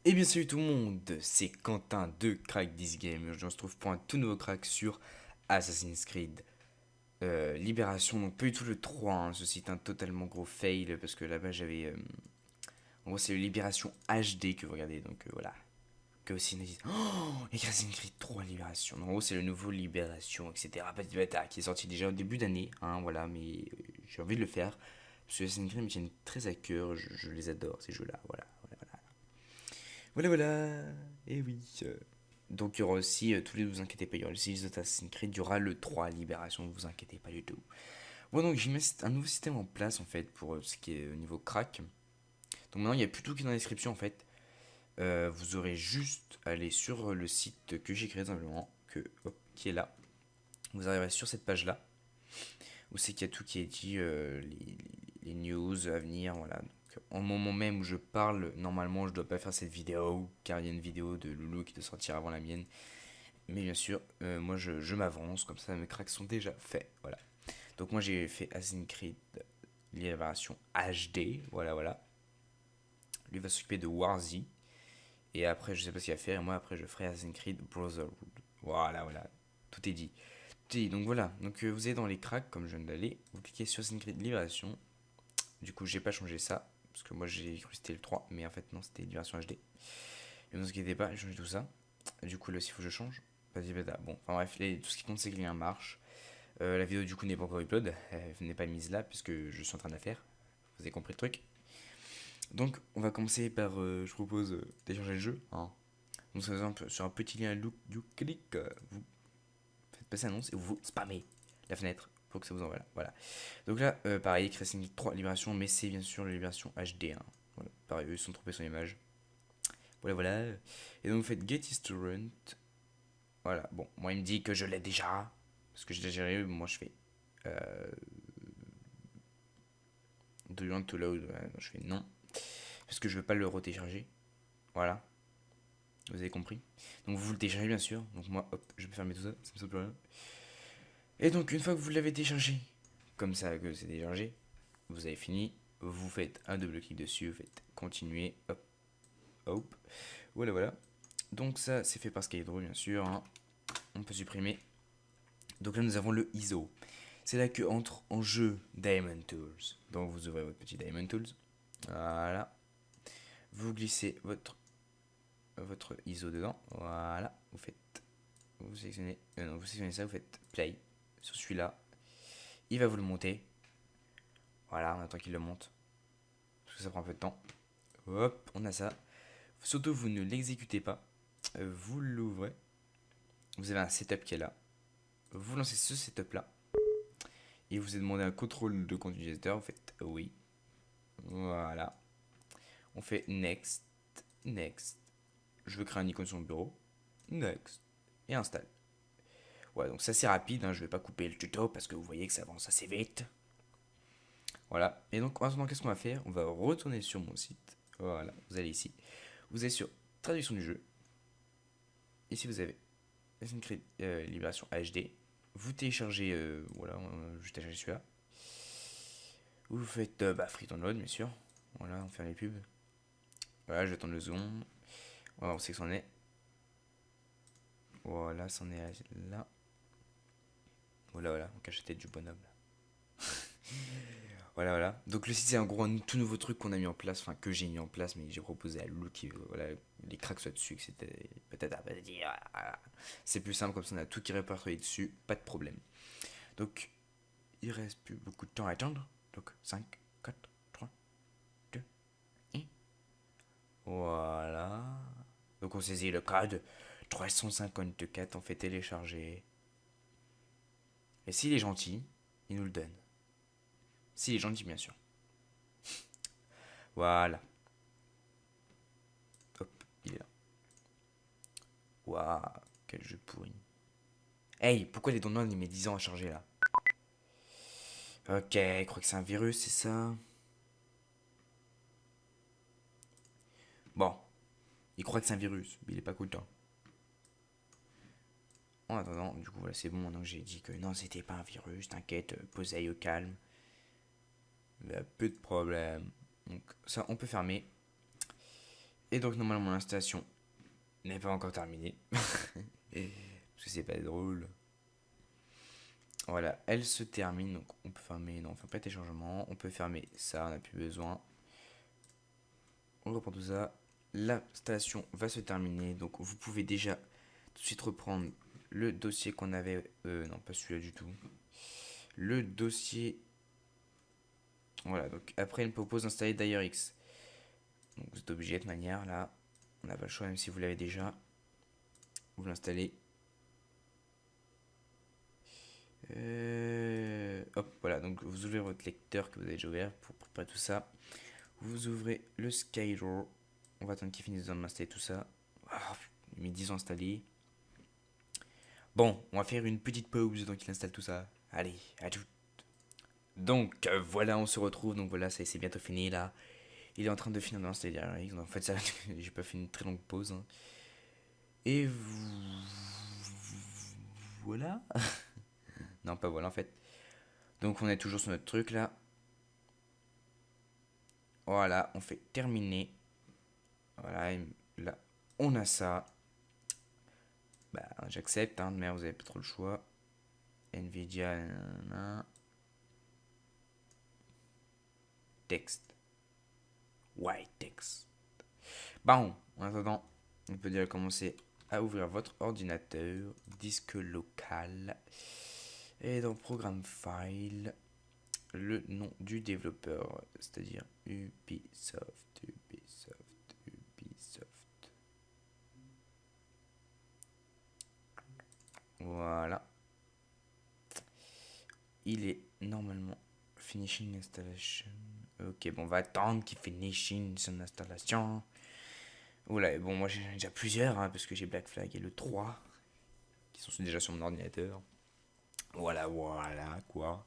Eh bien salut tout le monde, c'est Quentin de Crack This Game. Aujourd'hui on se trouve pour un tout nouveau crack sur Assassin's Creed Libération. Donc pas du tout le 3, hein. Ceci est un totalement gros fail parce que là-bas j'avais... en gros c'est le Libération HD que vous regardez, donc voilà. Que aussi ils disent Oh, Assassin's Creed 3 Libération. Donc, en gros c'est le nouveau Libération, etc. Petit bâtard qui est sorti déjà au début d'année, hein, voilà, mais j'ai envie de le faire. Parce que Assassin's Creed me tiennent très à cœur, je les adore ces jeux-là, voilà, voilà, voilà. Voilà, voilà. Et oui. Donc il y aura aussi, tous les deux, vous inquiétez pas, il y aura aussi les autres Assassin's Creed, il y aura le 3 Libération, ne vous inquiétez pas du tout. Bon, donc j'ai mis un nouveau système en place en fait pour ce qui est au niveau crack. Donc maintenant il n'y a plus tout qui est dans la description en fait. Vous aurez juste à aller sur le site que j'ai créé simplement, qui est là. Vous arriverez sur cette page là, où c'est qu'il y a tout qui est dit, les news à venir, voilà. Donc, en moment même où je parle, normalement je dois pas faire cette vidéo, car il y a une vidéo de Loulou qui doit sortir avant la mienne. Mais bien sûr, moi je m'avance, comme ça mes cracks sont déjà faits. Voilà. Donc moi j'ai fait Assassin's Creed Libération HD. Voilà, voilà. Lui va s'occuper de Warzy. Et après, je sais pas ce qu'il va faire. Et moi après, je ferai Assassin's Creed Brotherhood. Voilà, voilà. Tout est dit. Tout est dit. Donc voilà. Donc vous allez dans les cracks, comme je viens d'aller. Vous cliquez sur Assassin's Creed Libération. Du coup, j'ai pas changé ça. Parce que moi j'ai cru que c'était le 3. Mais en fait, non, c'était Libération HD. Et ne vous inquiétez pas, j'ai changé tout ça. Du coup, là, s'il faut que je change. Vas-y, bêta. Bon, enfin bref, tout ce qui compte, c'est que le lien marche. La vidéo du coup n'est pas encore upload, elle n'est pas mise là puisque je suis en train de la faire. Vous avez compris le truc. Donc on va commencer par, je propose télécharger le jeu, hein. Donc par exemple sur un petit lien you click, vous faites passer l'annonce et vous spammez la fenêtre pour que ça vous envoie là. Voilà. Donc là, pareil, Crescent 3 Libération, mais c'est bien sûr la Libération HD, hein. Voilà. Pareil, eux ils sont trompés sur l'image. Voilà, voilà. Et donc vous faites Get Restaurant. Voilà, bon, moi il me dit que je l'ai déjà. Parce que j'ai déjà géré, moi je fais Do you want to load? Ouais, je fais non. Parce que je veux pas le retélécharger. Voilà. Vous avez compris. Donc vous le téléchargez bien sûr. Donc moi, hop, je peux fermer tout ça. Ça me saute plus rien. Et donc une fois que vous l'avez téléchargé, comme ça que c'est téléchargé, vous avez fini. Vous faites un double clic dessus. Vous faites continuer. Hop, hop. Voilà, voilà. Donc ça, c'est fait par Skydro bien sûr, hein. On peut supprimer. Donc là, nous avons le ISO. C'est là que entre en jeu Diamond Tools. Donc vous ouvrez votre petit Diamond Tools. Voilà. Vous glissez votre ISO dedans. Voilà. Vous sélectionnez, non, vous sélectionnez ça, vous faites play sur celui-là. Il va vous le monter. Voilà, on attend qu'il le monte. Parce que ça prend un peu de temps. Hop, on a ça. Surtout, vous ne l'exécutez pas. Vous l'ouvrez. Vous avez un setup qui est là. Vous lancez ce setup là. Et vous avez demandé un contrôle de compte utilisateur. Vous faites oui. Voilà. On fait next. Next. Je veux créer un icône sur mon bureau. Next. Et installe. Ouais, donc c'est assez rapide, hein, je vais pas couper le tuto parce que vous voyez que ça avance assez vite. Voilà, et donc maintenant qu'est-ce qu'on va faire? On va retourner sur mon site. Voilà, vous allez ici. Vous allez sur traduction du jeu. Ici vous avez Assassin's Creed Libération HD. Vous téléchargez, voilà, je télécharge celui-là. Vous faites free download bien sûr. Voilà, on fait les pubs. Voilà, je vais attendre le zoom. Voilà, on sait que c'en est. Voilà, c'en est là. Voilà, voilà, on cache la tête du bonhomme. Voilà, voilà. Donc le site, c'est en gros un tout nouveau truc qu'on a mis en place, enfin que j'ai mis en place, mais j'ai proposé à Lou qui voilà, les cracks soient dessus, que c'était peut-être à dire. Voilà. C'est plus simple comme ça, on a tout qui est répertorié dessus, pas de problème. Donc il reste plus beaucoup de temps à attendre. Donc 5, 4, 3, 2, 1. Voilà. Donc on saisit le code 354, on fait télécharger. Et s'il est gentil, il nous le donne. S'il est gentil, bien sûr. Voilà. Hop, il est là. Waouh, quel jeu pourri. Hey, pourquoi les dons il met 10 ans à charger là? Ok, il croit que c'est un virus, c'est ça? Bon, il croit que c'est un virus, mais il est pas content. En attendant, du coup, voilà, c'est bon, maintenant que j'ai dit que non, c'était pas un virus, t'inquiète, posez au calme. Il y a peu de problème. Donc, ça, on peut fermer. Et donc normalement l'installation n'est pas encore terminée. Parce que c'est pas drôle. Voilà, elle se termine. Donc on peut fermer, non on fait pas de téléchargement. On peut fermer ça, on n'a plus besoin. On reprend tout ça. L'installation va se terminer. Donc vous pouvez déjà tout de suite reprendre le dossier qu'on avait. Non, pas celui-là du tout. Le dossier. Voilà, donc après il me propose d'installer DireX. Donc vous êtes obligé de manière là. On n'a pas le choix même si vous l'avez déjà. Vous l'installez. Hop, voilà, donc vous ouvrez votre lecteur que vous avez déjà ouvert pour préparer tout ça. Vous ouvrez le Skyro. On va attendre qu'il finisse de m'installer tout ça. Ah, il met 10 ans installé. Bon, on va faire une petite pause donc il installe tout ça. Allez, à tout. Donc voilà, on se retrouve. Donc voilà, ça c'est bientôt fini là. Il est en train de finir d'installer DirectX. En fait, ça, j'ai pas fait une très longue pause. Hein. Et voilà. Non, pas voilà en fait. Donc on est toujours sur notre truc là. Voilà, on fait terminer. Voilà, là, on a ça. Bah, j'accepte, hein, mais vous avez pas trop le choix. Nvidia, nanana. Texte. White text. Bon, en attendant, on peut déjà commencer à ouvrir votre ordinateur, disque local, et dans Programme File, le nom du développeur, c'est-à-dire Ubisoft. Voilà. Il est normalement finishing installation. Ok, bon, on va attendre qu'il finishing son installation. Oula, bon, moi j'ai déjà plusieurs, hein, parce que j'ai Black Flag et le 3, qui sont déjà sur mon ordinateur. Voilà, quoi.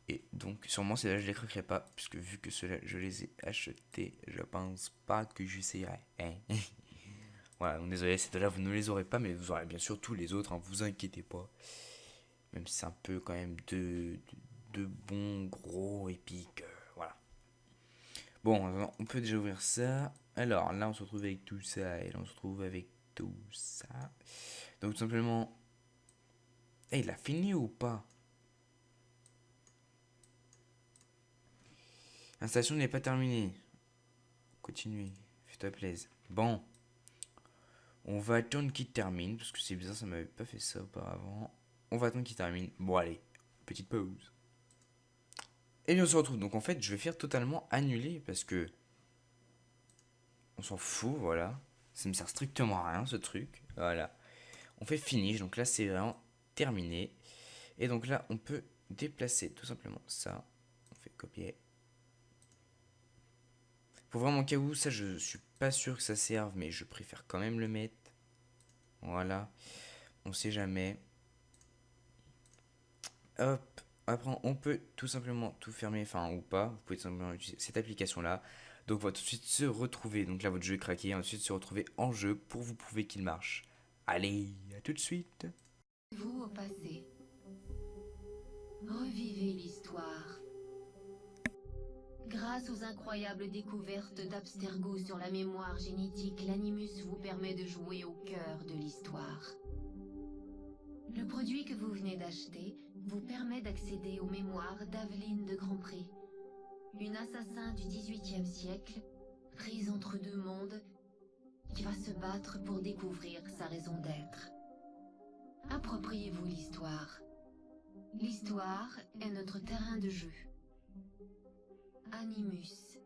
Et donc, sûrement, ceux-là, je les craquerai pas, puisque vu que ceux-là, je les ai achetés, je pense pas que j'essaierai. Hein. Voilà, donc désolé, ces deux-là, vous ne les aurez pas, mais vous aurez bien sûr tous les autres, hein, vous inquiétez pas. Même si c'est un peu quand même de bons, gros, épiques. Voilà. Bon, on peut déjà ouvrir ça. Alors, là, on se retrouve avec tout ça, et là, on se retrouve avec tout ça. Donc, tout simplement... Eh, il a fini ou pas? L'installation n'est pas terminée. Continuez, fais-toi plaisir. Bon, on va attendre qu'il termine, parce que c'est bizarre, ça m'avait pas fait ça auparavant. On va attendre qu'il termine. Bon, allez, petite pause. Et bien, on se retrouve. Donc, en fait, je vais faire totalement annuler, parce que... On s'en fout, voilà. Ça me sert strictement à rien, ce truc. Voilà. On fait finish, donc là, c'est vraiment terminé. Et donc là, on peut déplacer tout simplement ça. On fait copier. Pour vraiment cas où, ça je suis pas sûr que ça serve, mais je préfère quand même le mettre. Voilà. On sait jamais. Hop. Après, on peut tout simplement tout fermer, enfin ou pas. Vous pouvez tout simplement utiliser cette application là. Donc on va tout de suite se retrouver. Donc là votre jeu est craqué. On va tout de suite se retrouver en jeu pour vous prouver qu'il marche. Allez, à tout de suite. Vous au passé. Revivez l'histoire. Grâce aux incroyables découvertes d'Abstergo sur la mémoire génétique, l'Animus vous permet de jouer au cœur de l'histoire. Le produit que vous venez d'acheter vous permet d'accéder aux mémoires d'Aveline de Grandpré, une assassin du XVIIIe siècle, prise entre deux mondes, qui va se battre pour découvrir sa raison d'être. Appropriez-vous l'histoire. L'histoire est notre terrain de jeu. Animus.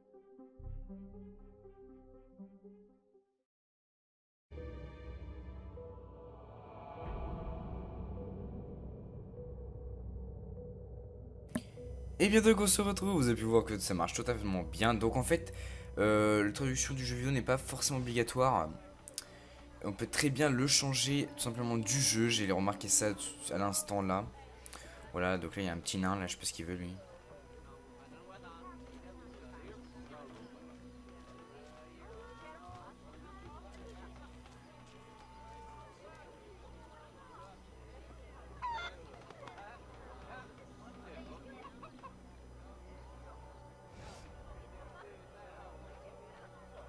Et bien donc on se retrouve, vous avez pu voir que ça marche totalement bien. Donc en fait, la traduction du jeu vidéo n'est pas forcément obligatoire. On peut très bien le changer tout simplement du jeu. J'ai remarqué ça à l'instant là. Voilà, donc là il y a un petit nain, là je sais pas ce qu'il veut lui.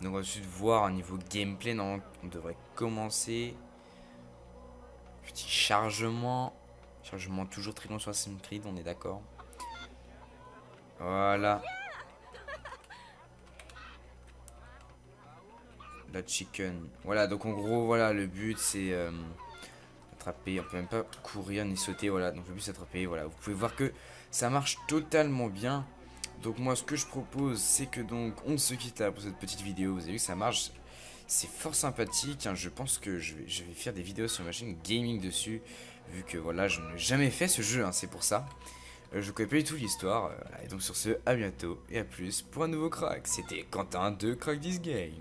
Donc ensuite voir un niveau gameplay, non, on devrait commencer. Petit chargement. Chargement toujours très long sur Assassin's Creed, on est d'accord. Voilà. La chicken. Voilà, donc en gros, voilà, le but c'est attraper. On peut même pas courir ni sauter, voilà. Donc le but c'est attraper, voilà. Vous pouvez voir que ça marche totalement bien. Donc moi ce que je propose c'est que donc on se quitte là pour cette petite vidéo. Vous avez vu que ça marche. C'est fort sympathique, hein. Je pense que je vais faire des vidéos sur ma chaîne gaming dessus. Vu que voilà, je n'ai jamais fait ce jeu, hein, c'est pour ça. Je connais pas du tout l'histoire. Et donc sur ce, à bientôt et à plus pour un nouveau crack. C'était Quentin de Crack This Game.